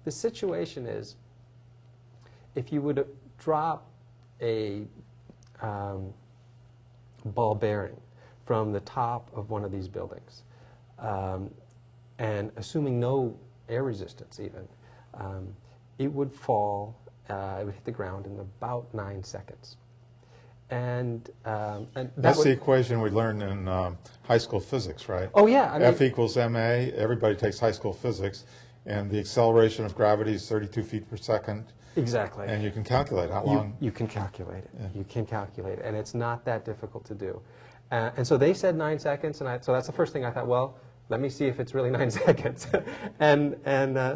The situation is, if you would drop a ball bearing from the top of one of these buildings, and assuming no air resistance even, it would fall, it would hit the ground in about 9 seconds. And that's the equation we learned in high school physics, right? Oh yeah. I mean, F equals ma. Everybody takes high school physics, and the acceleration of gravity is 32 feet per second. Exactly. And you can calculate how long. You can calculate it. Yeah. You can calculate it, and it's not that difficult to do. And so they said 9 seconds, and so that's the first thing I thought. Well, let me see if it's really 9 seconds. and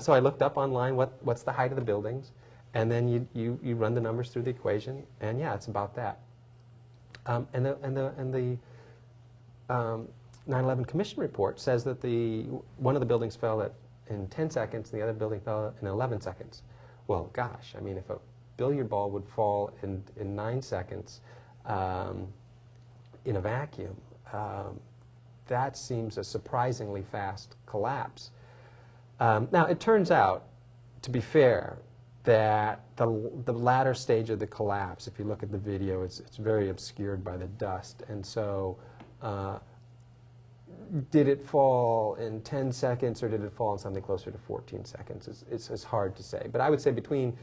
so I looked up online what's the height of the buildings, and then you run the numbers through the equation, and yeah, it's about that. And the 9/11 Commission report says that one of the buildings fell in 10 seconds, and the other building fell in 11 seconds. Well, gosh, I mean, if a billiard ball would fall in 9 seconds in a vacuum, that seems a surprisingly fast collapse. Now, it turns out, to be fair, that the latter stage of the collapse, if you look at the video, it's very obscured by the dust. And so did it fall in 10 seconds or did it fall in something closer to 14 seconds? It's hard to say. But I would say between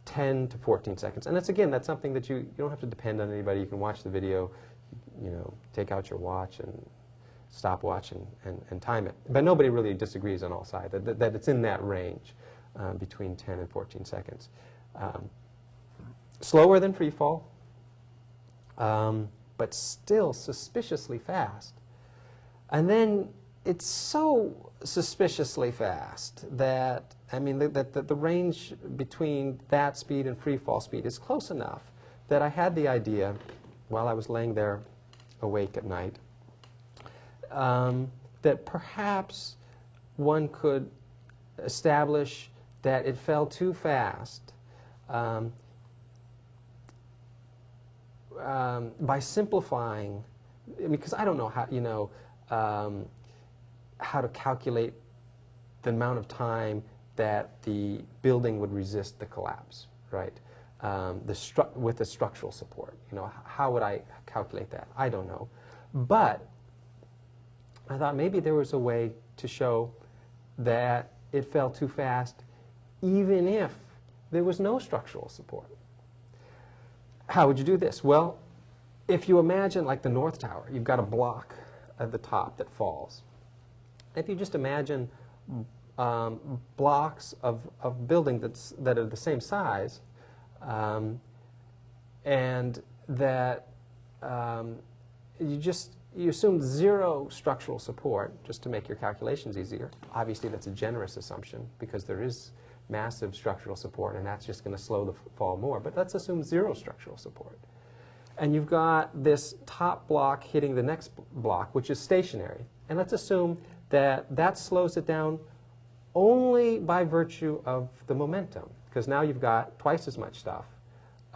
10 to 14 seconds. And that's something that you don't have to depend on anybody. You can watch the video, take out your watch and stopwatch and time it. But nobody really disagrees on all sides, that it's in that range. Between 10 and 14 seconds. Slower than free fall, but still suspiciously fast. And then it's so suspiciously fast that, I mean, that the range between that speed and free fall speed is close enough that I had the idea, while I was laying there awake at night, that perhaps one could establish that it fell too fast by simplifying, because I don't know how to calculate the amount of time that the building would resist the collapse, right? With the structural support, how would I calculate that? I don't know, but I thought maybe there was a way to show that it fell too fast even if there was no structural support. How would you do this? Well, if you imagine like the North Tower, you've got a block at the top that falls. If you just imagine blocks of building that are the same size, and that you assume zero structural support just to make your calculations easier. Obviously, that's a generous assumption because there is massive structural support, and that's just going to slow the fall more. But let's assume zero structural support. And you've got this top block hitting the next block, which is stationary. And let's assume that slows it down only by virtue of the momentum, because now you've got twice as much stuff.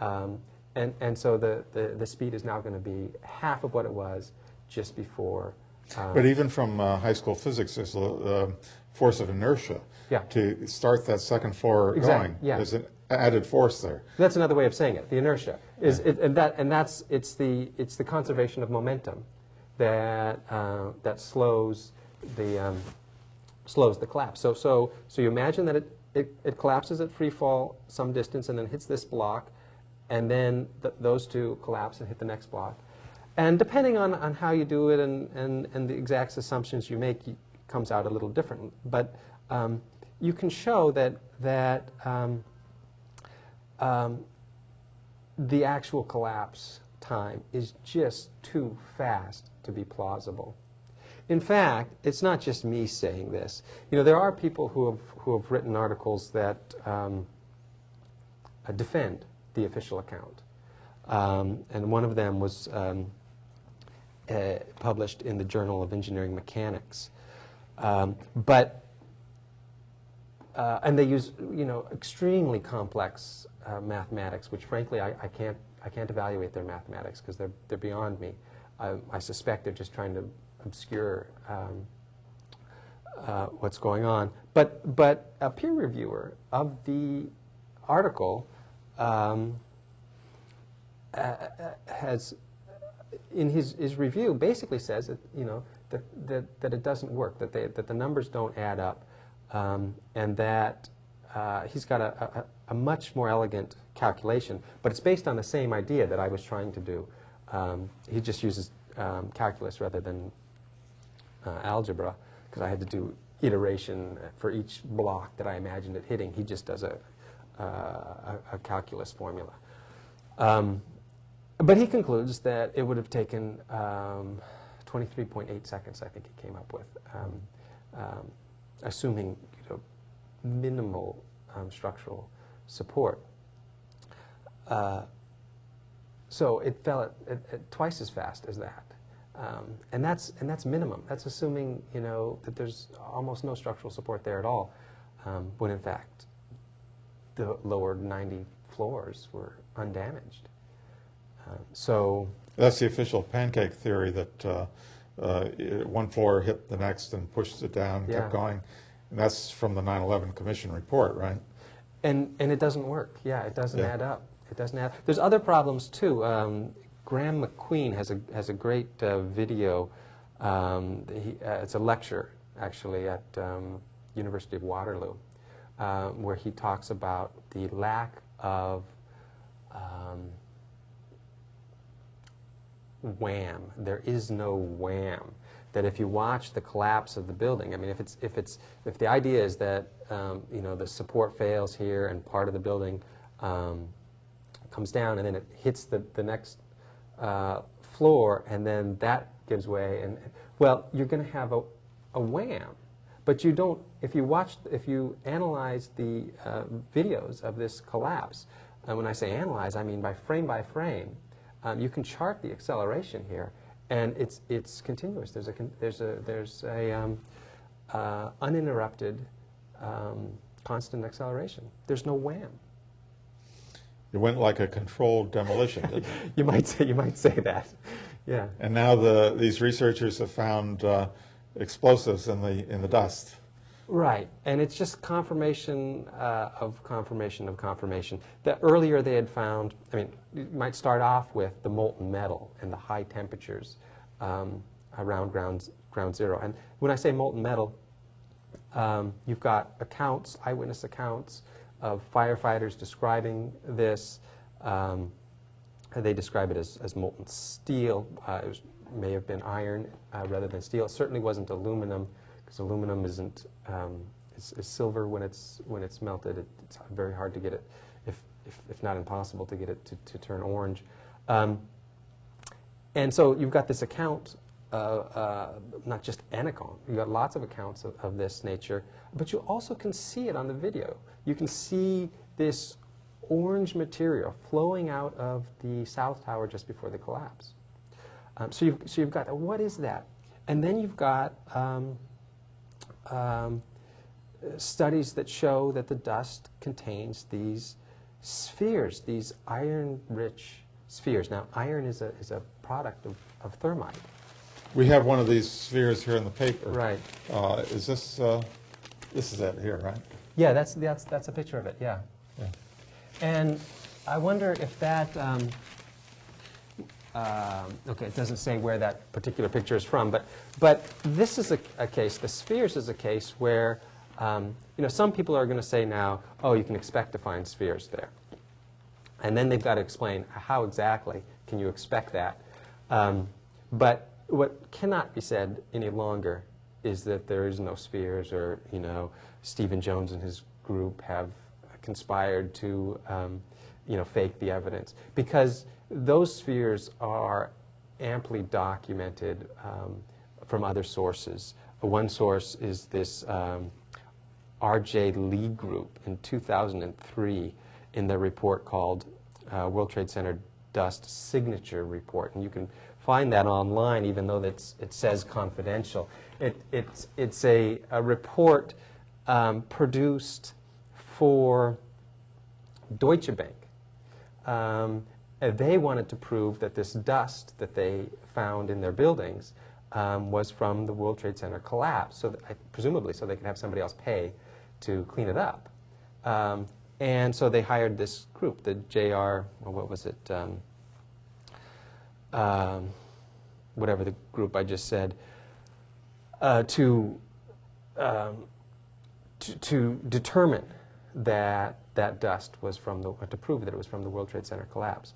And so the speed is now going to be half of what it was just before. But even from high school physics, there's a force of inertia. Yeah. To start that second floor Exactly. going. Yeah. There's an added force there. That's another way of saying it. The inertia is, it's the conservation of momentum that slows the collapse. So you imagine that it collapses at free fall some distance and then hits this block, and then those two collapse and hit the next block. And depending on how you do it and the exact assumptions you make, comes out a little different. But you can show that the actual collapse time is just too fast to be plausible. In fact, it's not just me saying this. There are people who have written articles that defend the official account, and one of them was published in the Journal of Engineering Mechanics. And they use extremely complex mathematics, which frankly I can't evaluate their mathematics because they're beyond me. I suspect they're just trying to obscure what's going on. But a peer reviewer of the article has, in his review, basically says that, you know, that it doesn't work, that the numbers don't add up, and that he's got a much more elegant calculation, but it's based on the same idea that I was trying to do. He just uses calculus rather than algebra, because I had to do iteration for each block that I imagined it hitting. He just does a calculus formula. But he concludes that it would have taken 23.8 seconds, I think he came up with, assuming, you know, minimal structural support. So it fell at twice as fast as that, and that's minimum. That's assuming, you know, that there's almost no structural support there at all, when in fact the lower 90 floors were undamaged. So that's the official pancake theory, that one floor hit the next and pushed it down, and kept going. And that's from the 9/11 Commission report, right? And it doesn't work. Yeah, it doesn't add up. It doesn't add. There's other problems too. Graham McQueen has a great video. It's a lecture actually at University of Waterloo, where he talks about the lack of wham. There is no wham. That if you watch the collapse of the building, I mean, if the idea is that you know, the support fails here and part of the building comes down and then it hits the next floor and then that gives way, and well, you're going to have a wham. But you don't. If you analyze the videos of this collapse, and when I say analyze, I mean by frame, you can chart the acceleration here, and it's continuous. There's a uninterrupted constant acceleration. There's no wham. It went like a controlled demolition, didn't it? You might say that. Yeah. And now these researchers have found explosives in the dust. Right, and it's just confirmation of confirmation of confirmation. That earlier they had found, I mean, you might start off with the molten metal and the high temperatures around ground zero. And when I say molten metal, you've got accounts, eyewitness accounts of firefighters describing this. They describe it as molten steel. It may have been iron rather than steel. It certainly wasn't aluminum, because aluminum isn't is silver when it's melted. It's very hard to get it, if not impossible, to get it to turn orange. And so you've got this account, not just an account. You've got lots of accounts of this nature, but you also can see it on the video. You can see this orange material flowing out of the south tower just before the collapse. So you've got, what is that? And then you've got studies that show that the dust contains these spheres, these iron-rich spheres. Now, iron is a product of thermite. We have one of these spheres here in the paper. Right. Is this is it here, right? Yeah, that's a picture of it. Yeah. Yeah. And I wonder if that. Okay, it doesn't say where that particular picture is from, but this is a case. The spheres is a case where you know, some people are going to say now, oh, you can expect to find spheres there, and then they've got to explain how exactly can you expect that. But what cannot be said any longer is that there is no spheres, or, you know, Stephen Jones and his group have conspired to you know, fake the evidence, because those spheres are amply documented from other sources. One source is this R.J. Lee group in 2003 in the report called World Trade Center Dust Signature Report, and you can find that online, even though it says confidential. It's a report produced for Deutsche Bank. They wanted to prove that this dust that they found in their buildings was from the World Trade Center collapse, so presumably so they could have somebody else pay to clean it up. And so they hired this group, the JR, or what was it, whatever the group I just said, to determine that that dust was from the, to prove that it was from the World Trade Center collapse.